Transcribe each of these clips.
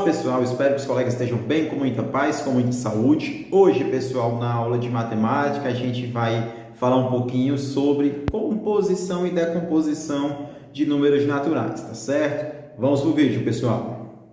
pessoal, espero que os colegas estejam bem, com muita paz, com muita saúde. Hoje, pessoal, na aula de matemática, a gente vai falar um pouquinho sobre composição e decomposição de números naturais, tá certo? Vamos pro vídeo, pessoal.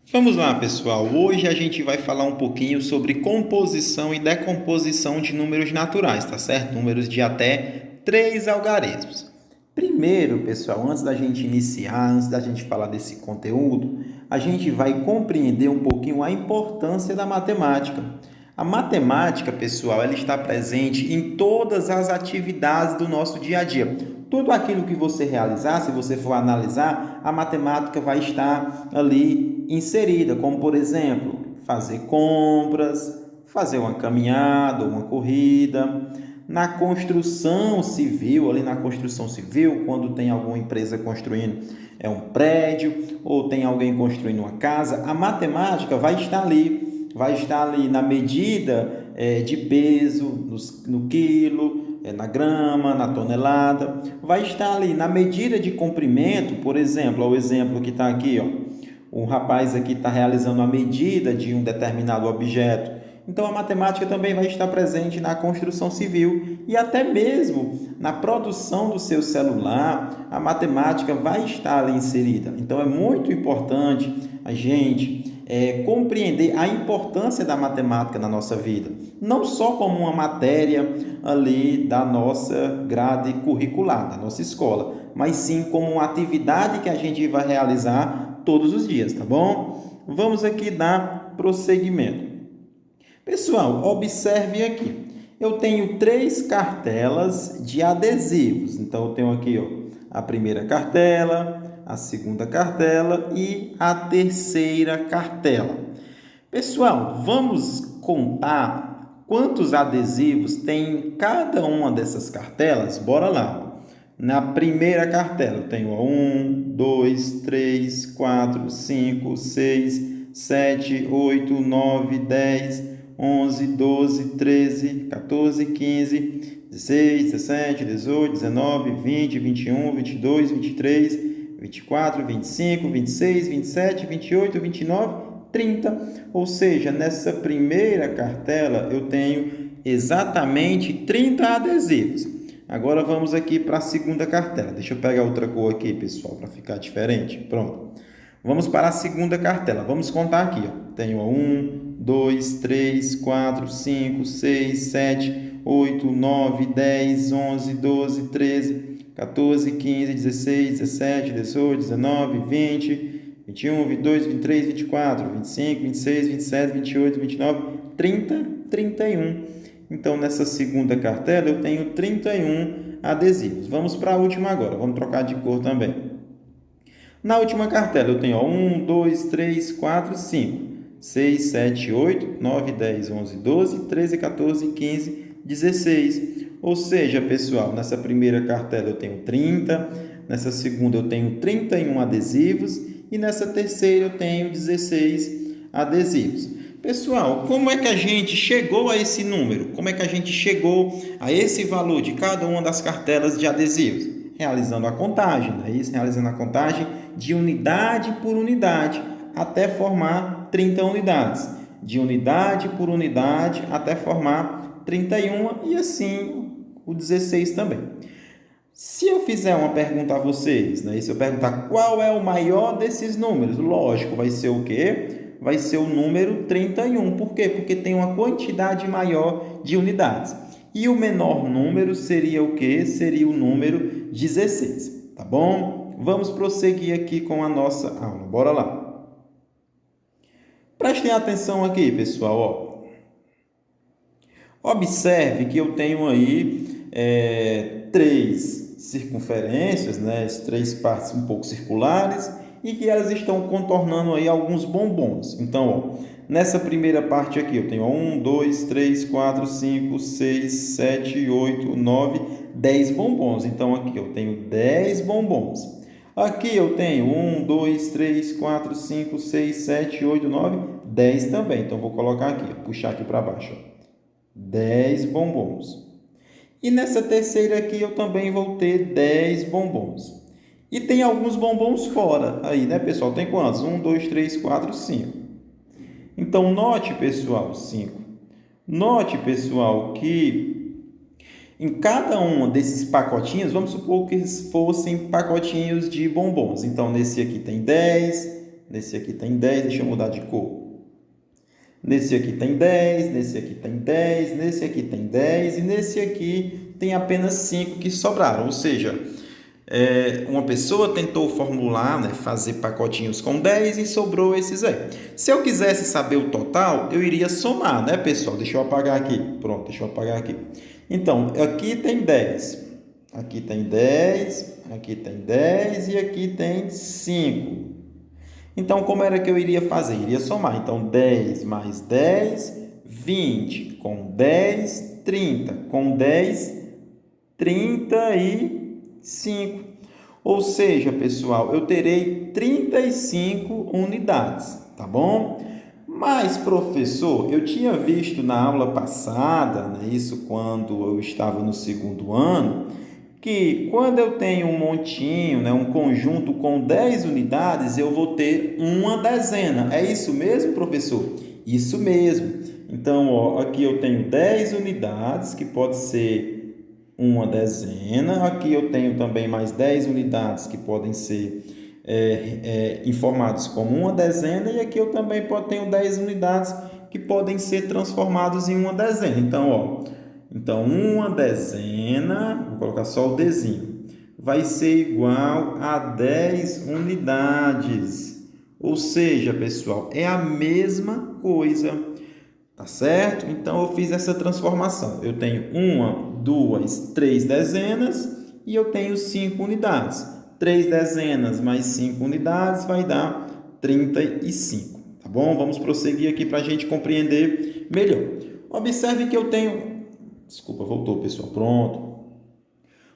Vamos lá, pessoal. Hoje a gente vai falar um pouquinho sobre composição e decomposição de números naturais, tá certo? Números de até 3 algarismos. Primeiro, pessoal, antes da gente iniciar, antes da gente falar desse conteúdo, a gente vai compreender um pouquinho a importância da matemática. A matemática, pessoal, ela está presente em todas as atividades do nosso dia a dia. Tudo aquilo que você realizar, se você for analisar, a matemática vai estar ali inserida, como, por exemplo, fazer compras, fazer uma caminhada, uma corrida. Na construção civil, quando tem alguma empresa construindo um prédio ou tem alguém construindo uma casa, a matemática vai estar ali na medida de peso, no quilo, na grama, na tonelada, vai estar ali na medida de comprimento, por exemplo, o exemplo que está aqui, o rapaz aqui está realizando a medida de um determinado objeto. Então, a matemática também vai estar presente na construção civil e até mesmo na produção do seu celular, a matemática vai estar ali inserida. Então, é muito importante a gente compreender a importância da matemática na nossa vida, não só como uma matéria ali da nossa grade curricular, da nossa escola, mas sim como uma atividade que a gente vai realizar todos os dias, tá bom? Vamos aqui dar prosseguimento. Pessoal, observe aqui. Eu tenho 3 cartelas de adesivos. Então, eu tenho aqui a primeira cartela, a segunda cartela e a terceira cartela. Pessoal, vamos contar quantos adesivos tem cada uma dessas cartelas? Bora lá. Na primeira cartela, eu tenho 1, 2, 3, 4, 5, 6, 7, 8, 9, 10... 11, 12, 13, 14, 15, 16, 17, 18, 19, 20, 21, 22, 23, 24, 25, 26, 27, 28, 29, 30. Ou seja, nessa primeira cartela eu tenho exatamente 30 adesivos. Agora vamos aqui para a segunda cartela. Deixa eu pegar outra cor aqui, pessoal, para ficar diferente. Pronto. Vamos para a segunda cartela. Vamos contar aqui. Tenho 1, 2, 3, 4, 5, 6, 7, 8, 9, 10, 11, 12, 13, 14, 15, 16, 17, 18, 19, 20, 21, 22, 23, 24, 25, 26, 27, 28, 29, 30, 31. Então, nessa segunda cartela, eu tenho 31 adesivos. Vamos para a última agora. Vamos trocar de cor também. Na última cartela, eu tenho 1, 2, 3, 4, 5, 6, 7, 8, 9, 10, 11, 12, 13, 14, 15, 16. Ou seja, pessoal, nessa primeira cartela eu tenho 30, nessa segunda eu tenho 31 adesivos e nessa terceira eu tenho 16 adesivos. Pessoal, como é que a gente chegou a esse número? Como é que a gente chegou a esse valor de cada uma das cartelas de adesivos? Realizando a contagem, não é isso? Realizando a contagem de unidade por unidade até formar 30 unidades. De unidade por unidade até formar 31 e assim o 16 também. Se eu fizer uma pergunta a vocês, né? Se eu perguntar qual é o maior desses números, lógico, vai ser o quê? Vai ser o número 31. Por quê? Porque tem uma quantidade maior de unidades. E o menor número seria o quê? Seria o número 16, tá bom? Vamos prosseguir aqui com a nossa aula. Bora lá. Prestem atenção aqui, pessoal. Observe que eu tenho aí 3 circunferências, né? 3 partes um pouco circulares e que elas estão contornando aí alguns bombons. Então, nessa primeira parte aqui, eu tenho 1, 2, 3, 4, 5, 6, 7, 8, 9, 10 bombons. Então, aqui eu tenho 10 bombons. Aqui eu tenho 1, 2, 3, 4, 5, 6, 7, 8, 9, 10 também. Então, vou colocar aqui, puxar aqui para baixo. 10 bombons. E nessa terceira aqui eu também vou ter 10 bombons. E tem alguns bombons fora aí, né, pessoal? Tem quantos? 1, 2, 3, 4, 5. Então, note, pessoal, 5. Note, pessoal, que em cada um desses pacotinhos, vamos supor que fossem pacotinhos de bombons. Então, nesse aqui tem 10, nesse aqui tem 10, deixa eu mudar de cor. Nesse aqui tem 10, nesse aqui tem 10, nesse aqui tem 10 e nesse aqui tem apenas 5 que sobraram. Ou seja, uma pessoa tentou formular, né, fazer pacotinhos com 10 e sobrou esses aí. Se eu quisesse saber o total, eu iria somar, né, pessoal? Deixa eu apagar aqui. Pronto, deixa eu apagar aqui. Então, aqui tem 10, aqui tem 10, aqui tem 10 e aqui tem 5. Então, como era que eu iria fazer? Iria somar. Então, 10 mais 10, 20. Com 10, 30. Com 10, 35. Ou seja, pessoal, eu terei 35 unidades, tá bom? Mas, professor, eu tinha visto na aula passada, né, isso quando eu estava no segundo ano, que quando eu tenho um montinho, né, um conjunto com 10 unidades, eu vou ter uma dezena. É isso mesmo, professor? Isso mesmo. Então, ó, aqui eu tenho 10 unidades, que pode ser uma dezena. Aqui eu tenho também mais 10 unidades, que podem ser informados como uma dezena. E aqui eu também tenho 10 unidades, que podem ser transformados em uma dezena. Então, ó, uma dezena, vou colocar só o dezinho, vai ser igual a 10 unidades. Ou seja, pessoal, é a mesma coisa, tá certo? Então, eu fiz essa transformação. Eu tenho 1, 2, 3 dezenas e eu tenho 5 unidades. 3 dezenas mais 5 unidades vai dar 35, tá bom? Vamos prosseguir aqui para a gente compreender melhor. Observe que eu tenho... Desculpa, voltou, pessoal. Pronto.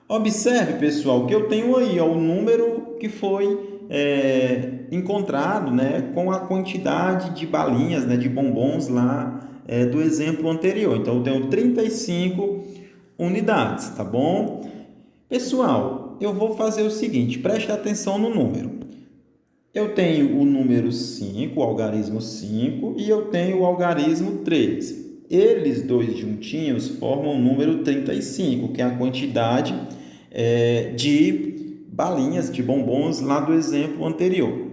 Observe, pessoal, que eu tenho aí o número que foi encontrado, né, com a quantidade de balinhas, né, de bombons lá do exemplo anterior. Então, eu tenho 35 unidades, tá bom? Pessoal, eu vou fazer o seguinte, preste atenção no número. Eu tenho o número 5, o algarismo 5, e eu tenho o algarismo 3. Eles dois juntinhos formam o número 35, que é a quantidade de balinhas, de bombons lá do exemplo anterior.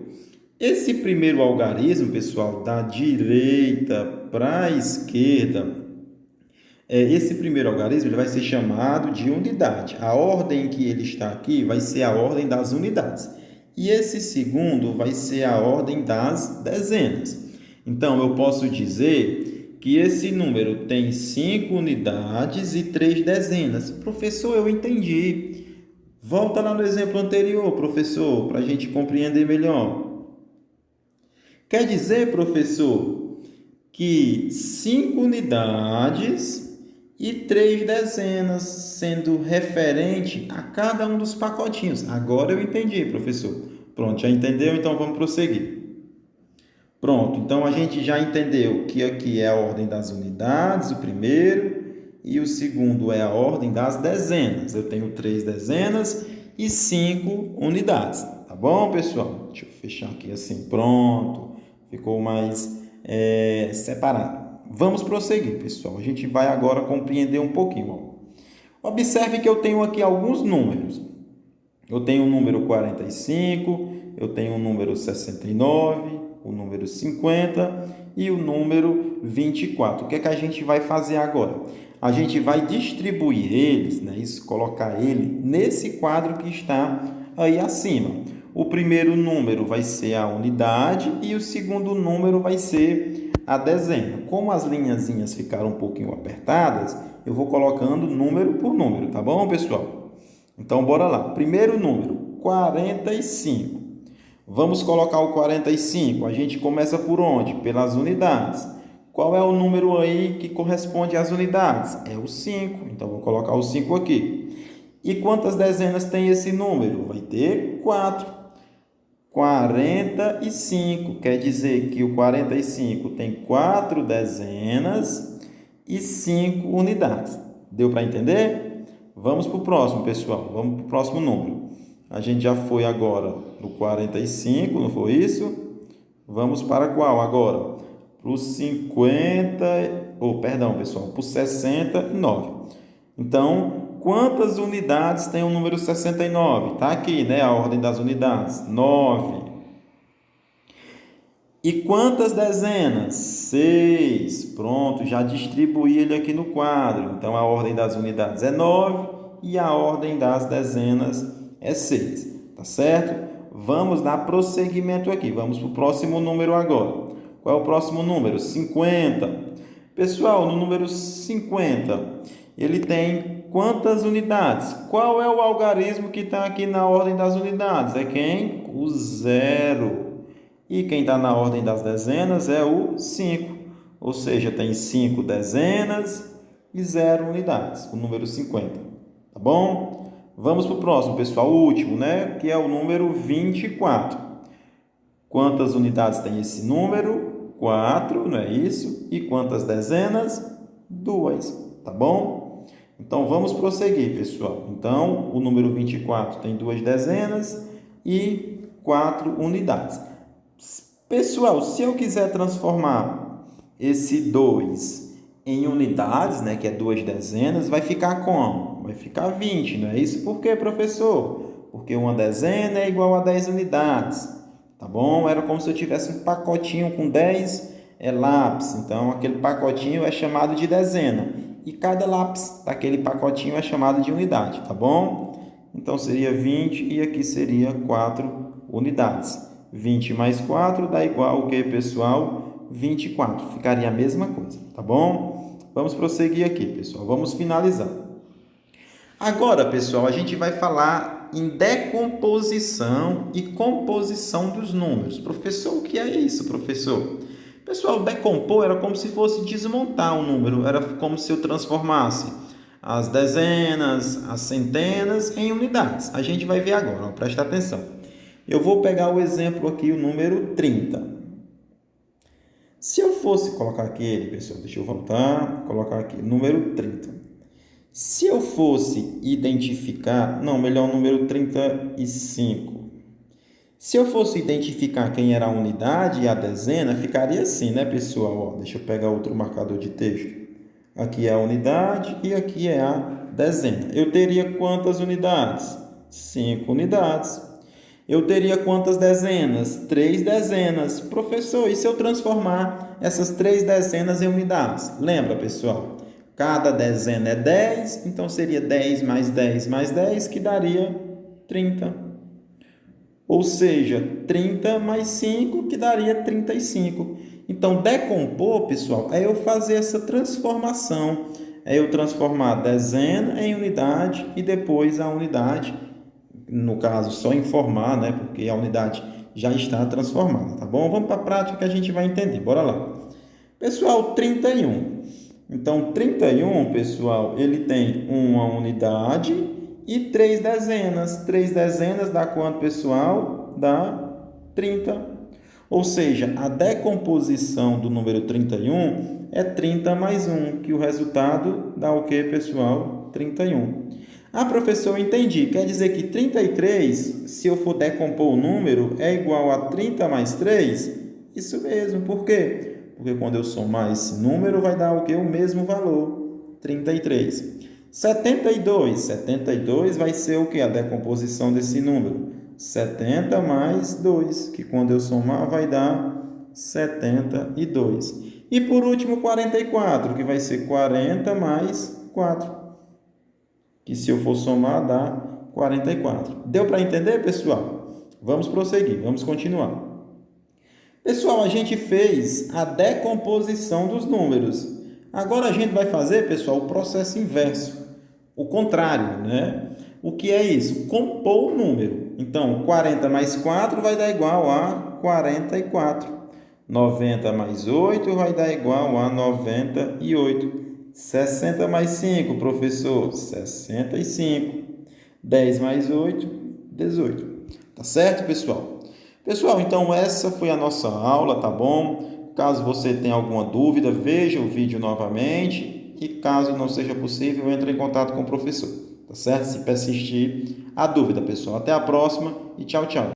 Esse primeiro algarismo, pessoal, da direita para a esquerda, esse primeiro algarismo ele vai ser chamado de unidade. A ordem que ele está aqui vai ser a ordem das unidades. E esse segundo vai ser a ordem das dezenas. Então, eu posso dizer que esse número tem 5 unidades e 3 dezenas. Professor, eu entendi. Volta lá no exemplo anterior, professor, para a gente compreender melhor. Quer dizer, professor, que 5 unidades e 3 dezenas, sendo referente a cada um dos pacotinhos. Agora eu entendi, professor. Pronto, já entendeu? Então vamos prosseguir. Pronto, então a gente já entendeu que aqui é a ordem das unidades, o primeiro, e o segundo é a ordem das dezenas. Eu tenho 3 dezenas e 5 unidades, tá bom, pessoal? Deixa eu fechar aqui assim, pronto, ficou mais separado. Vamos prosseguir, pessoal. A gente vai agora compreender um pouquinho. Ó. Observe que eu tenho aqui alguns números. Eu tenho o número 45, eu tenho o número 69, o número 50 e o número 24. O que é que a gente vai fazer agora? A gente vai distribuir eles, né, colocar ele nesse quadro que está aí acima. O primeiro número vai ser a unidade e o segundo número vai ser a dezena. Como as linhazinhas ficaram um pouquinho apertadas, eu vou colocando número por número, tá bom, pessoal? Então, bora lá. Primeiro número, 45. Vamos colocar o 45. A gente começa por onde? Pelas unidades. Qual é o número aí que corresponde às unidades? É o 5. Então, vou colocar o 5 aqui. E quantas dezenas tem esse número? Vai ter 4. 45. Quer dizer que o 45 tem 4 dezenas e 5 unidades. Deu para entender? Vamos para o próximo, pessoal. Vamos para o próximo número. A gente já foi agora no 45, não foi isso? Vamos para qual agora? Para o 50, perdão, pessoal, para o 69. Então, quantas unidades tem o número 69? Está aqui, né, a ordem das unidades. 9. E quantas dezenas? 6. Pronto, já distribuí ele aqui no quadro. Então, a ordem das unidades é 9 e a ordem das dezenas é 6. Tá certo? Vamos dar prosseguimento aqui. Vamos para o próximo número agora. Qual é o próximo número? 50. Pessoal, no número 50, ele tem quantas unidades? Qual é o algarismo que está aqui na ordem das unidades? É quem? O 0. E quem está na ordem das dezenas é o 5. Ou seja, tem 5 dezenas e 0 unidades, o número 50. Tá bom? Vamos para o próximo, pessoal, o último, né? Que é o número 24. Quantas unidades tem esse número? 4, não é isso? E quantas dezenas? 2, tá bom? Então, vamos prosseguir, pessoal. Então, o número 24 tem 2 dezenas e 4 unidades. Pessoal, se eu quiser transformar esse 2 em unidades, né, que é 2 dezenas, vai ficar como? Vai ficar 20, não é isso? Por quê, professor? Porque uma dezena é igual a 10 unidades, tá bom? Era como se eu tivesse um pacotinho com 10 lápis, então aquele pacotinho é chamado de dezena, e cada lápis daquele pacotinho é chamado de unidade, tá bom? Então seria 20 e aqui seria 4 unidades. 20 mais 4 dá igual o que, pessoal? 24. Ficaria a mesma coisa, tá bom? Vamos prosseguir aqui, pessoal. Vamos finalizar. Agora, pessoal, a gente vai falar em decomposição e composição dos números. Professor, o que é isso, professor? Pessoal, decompor era como se fosse desmontar um número. Era como se eu transformasse as dezenas, as centenas em unidades. A gente vai ver agora, presta atenção. Eu vou pegar o exemplo aqui, o número 30. Se eu fosse colocar aqui ele, pessoal, deixa eu voltar, colocar aqui, número 30. Se eu fosse identificar, não, melhor o número 35. Se eu fosse identificar quem era a unidade e a dezena, ficaria assim, né, pessoal? Ó, deixa eu pegar outro marcador de texto. Aqui é a unidade e aqui é a dezena. Eu teria quantas unidades? 5 unidades. Eu teria quantas dezenas? 3 dezenas. Professor, e se eu transformar essas 3 dezenas em unidades? Lembra, pessoal? Cada dezena é 10, então seria 10 mais 10 mais 10, que daria 30. Ou seja, 30 mais 5, que daria 35. Então, decompor, pessoal, é eu fazer essa transformação. É eu transformar a dezena em unidade e depois a unidade, no caso, só informar, né? Porque a unidade já está transformada, tá bom? Vamos para a prática que a gente vai entender. Bora lá. Pessoal, 31. Então, 31, pessoal, ele tem uma unidade e 3 dezenas. 3 dezenas dá quanto, pessoal? Dá 30. Ou seja, a decomposição do número 31 é 30 mais 1, que o resultado dá o quê, pessoal? 31. Ah, professor, eu entendi. Quer dizer que 33, se eu for decompor o número, é igual a 30 mais 3? Isso mesmo. Por quê? Porque quando eu somar esse número, vai dar o quê? O mesmo valor, 33. 72. 72 vai ser o quê? A decomposição desse número. 70 mais 2, que quando eu somar vai dar 72. E por último, 44, que vai ser 40 mais 4, que se eu for somar dá 44. Deu para entender, pessoal? Vamos prosseguir, vamos continuar. Pessoal, a gente fez a decomposição dos números. Agora a gente vai fazer, pessoal, o processo inverso, o contrário, né? O que é isso? Compor o número. Então, 40 mais 4 vai dar igual a 44. 90 mais 8 vai dar igual a 98. 60 mais 5, professor? 65. 10 mais 8, 18. Tá certo, pessoal? Pessoal, então essa foi a nossa aula, tá bom? Caso você tenha alguma dúvida, veja o vídeo novamente. E caso não seja possível, entre em contato com o professor. tá certo? Se persistir a dúvida, pessoal. Até a próxima e tchau, tchau.